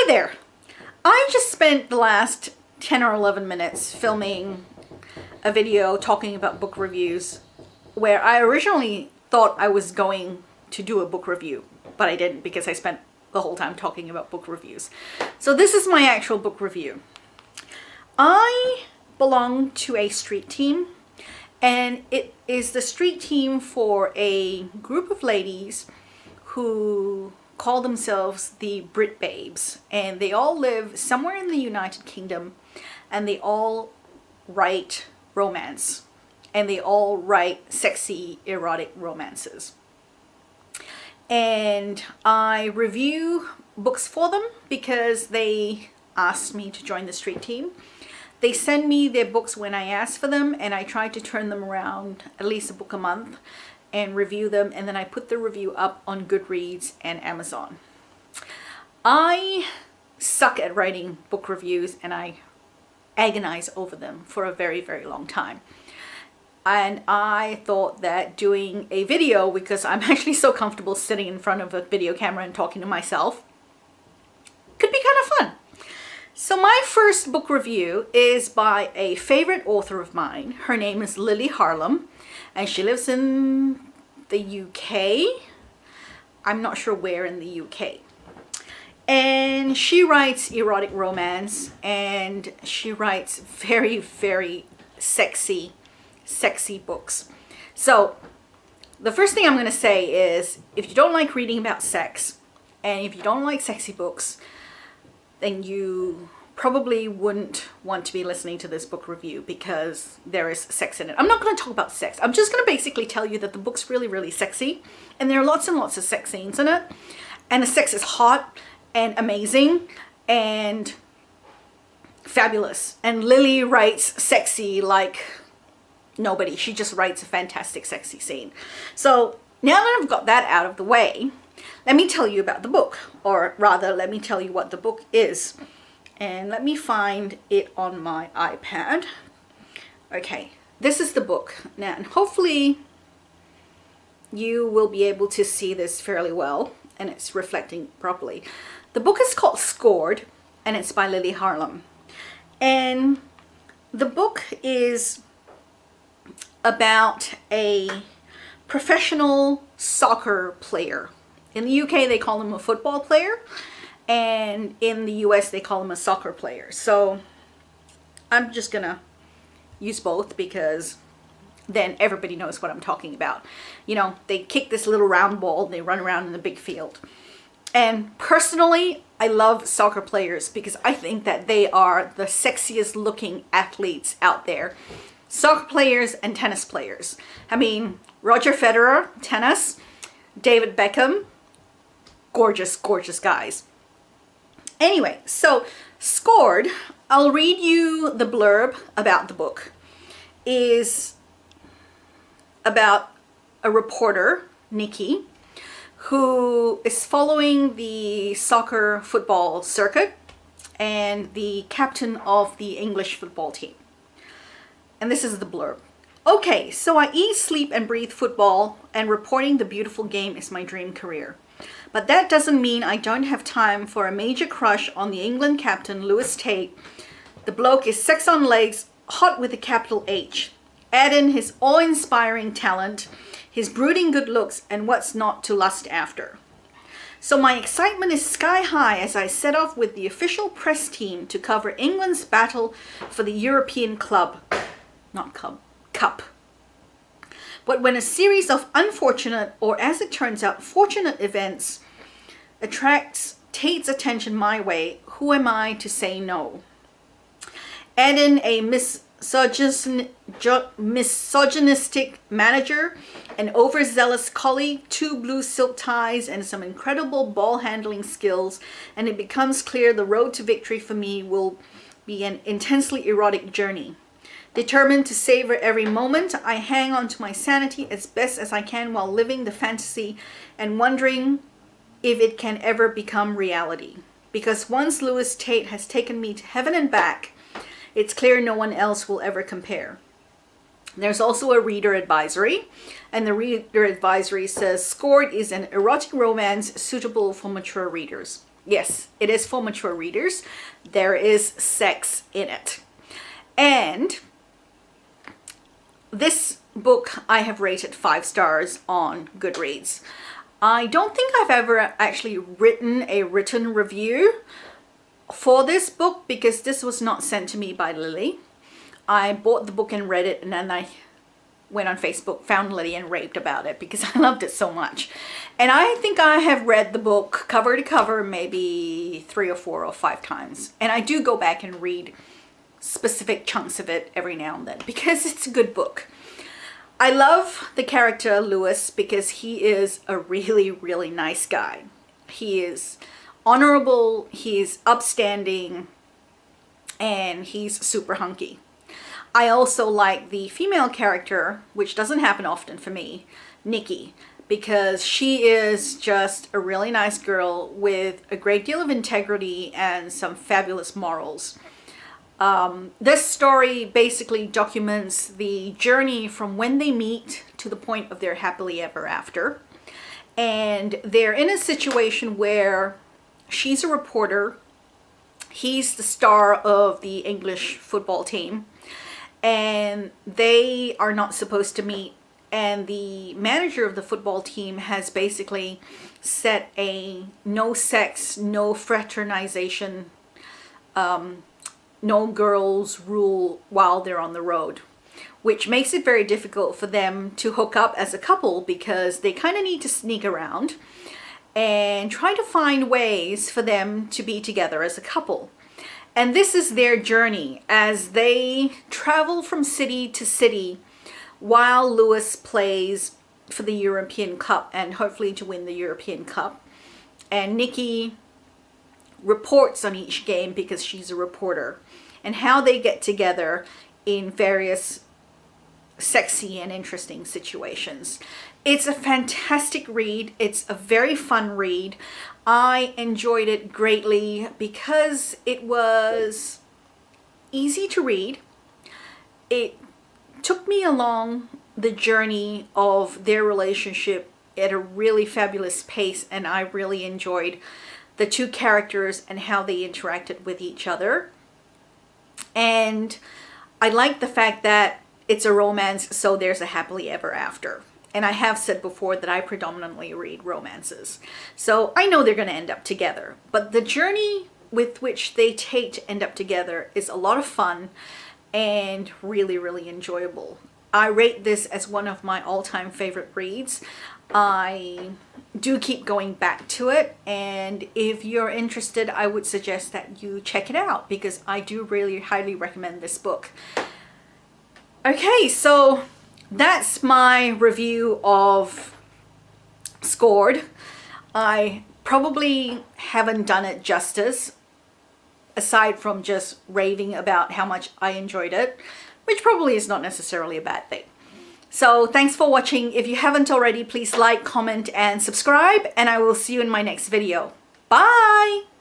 Hi there. I just spent the last 10 or 11 minutes filming a video talking about book reviews where I originally thought I was going to do a book review, but I didn't because I spent the whole time talking about book reviews. So this is my actual book review. I belong to a street team, and it is the street team for a group of ladies who call themselves the Brit Babes, and they all live somewhere in the United Kingdom, and they all write romance, and they all write sexy erotic romances. And I review books for them because they asked me to join the street team. They send me their books when I ask for them, and I try to turn them around at least a book a month and review them, and then I put the review up on Goodreads and Amazon. I suck at writing book reviews, and I agonize over them for a very, very long time. And I thought that doing a video, because I'm actually so comfortable sitting in front of a video camera and talking to myself, could be kind of fun. So my first book review is by a favorite author of mine. Her name is Lily Harlem, and she lives in the UK. I'm not sure where in the UK. And she writes erotic romance, and she writes very, very sexy books. So the first thing I'm going to say is, if you don't like reading about sex, and if you don't like sexy books, then you probably wouldn't want to be listening to this book review because there is sex in it. I'm not going to talk about sex. I'm just going to basically tell you that the book's really, really sexy, and there are lots and lots of sex scenes in it, and the sex is hot and amazing and fabulous. And Lily writes sexy like nobody. She just writes a fantastic sexy scene. So now that I've got that out of the way, let me tell you about the book, or rather, let me tell you what the book is. And let me find it on my iPad. Okay, this is the book. Now, and hopefully you will be able to see this fairly well, and it's reflecting properly. The book is called Scored, and it's by Lily Harlem. And the book is about a professional soccer player. In the UK, they call him a football player, and in the US, they call him a soccer player. So I'm just gonna use both because then everybody knows what I'm talking about. You know, they kick this little round ball, they run around in the big field. And personally, I love soccer players because I think that they are the sexiest looking athletes out there. Soccer players and tennis players. I mean, Roger Federer, tennis, David Beckham, gorgeous, gorgeous guys. Anyway, so Scored, I'll read you the blurb about the book, is about a reporter, Nikki, who is following the soccer football circuit and the captain of the English football team. And this is the blurb. Okay, so I eat, sleep, and breathe football, and reporting the beautiful game is my dream career. But that doesn't mean I don't have time for a major crush on the England captain, Lewis Tate. The bloke is sex on legs, hot with a capital H. Add in his awe-inspiring talent, his brooding good looks, and what's not to lust after. So my excitement is sky high as I set off with the official press team to cover England's battle for the European Cup. But when a series of unfortunate, or as it turns out, fortunate events attracts Tate's attention my way, who am I to say no? Add in a misogynistic manager, an overzealous colleague, 2 blue silk ties, and some incredible ball handling skills, and it becomes clear the road to victory for me will be an intensely erotic journey. Determined to savor every moment, I hang on to my sanity as best as I can while living the fantasy and wondering if it can ever become reality. Because once Lewis Tate has taken me to heaven and back, it's clear no one else will ever compare. There's also a reader advisory, and the reader advisory says, Scored is an erotic romance suitable for mature readers. Yes, it is for mature readers. There is sex in it. And this book I have rated 5 stars on Goodreads. I don't think I've ever actually written a written review for this book because this was not sent to me by Lily. I bought the book and read it, and then I went on Facebook, found Lily, and raved about it because I loved it so much. And I think I have read the book cover to cover maybe 3 or 4 or 5 times. And I do go back and read specific chunks of it every now and then because it's a good book. I love the character Lewis because he is a really, really nice guy. He is honorable, he's upstanding, and he's super hunky. I also like the female character, which doesn't happen often for me, Nikki, because she is just a really nice girl with a great deal of integrity and some fabulous morals. This story basically documents the journey from when they meet to the point of their happily ever after. And they're in a situation where she's a reporter, he's the star of the English football team, and they are not supposed to meet. And the manager of the football team has basically set a no sex, no fraternization, no girls rule while they're on the road, which makes it very difficult for them to hook up as a couple because they kind of need to sneak around and try to find ways for them to be together as a couple. And this is their journey as they travel from city to city while Lewis plays for the European Cup and hopefully to win the European Cup. And Nikki reports on each game because she's a reporter, and how they get together in various sexy and interesting situations. It's a fantastic read. It's a very fun read. I enjoyed it greatly because it was easy to read. It took me along the journey of their relationship at a really fabulous pace, and I really enjoyed the 2 characters and how they interacted with each other. And I like the fact that it's a romance, so there's a happily ever after. And I have said before that I predominantly read romances, so I know they're going to end up together. But the journey with which they take to end up together is a lot of fun and really, really enjoyable. I rate this as one of my all-time favorite reads. I do keep going back to it, and if you're interested, I would suggest that you check it out because I do really highly recommend this book. Okay, so that's my review of Scored. I probably haven't done it justice, aside from just raving about how much I enjoyed it, which probably is not necessarily a bad thing. So thanks for watching. If you haven't already, please like, comment, and subscribe, and I will see you in my next video. Bye!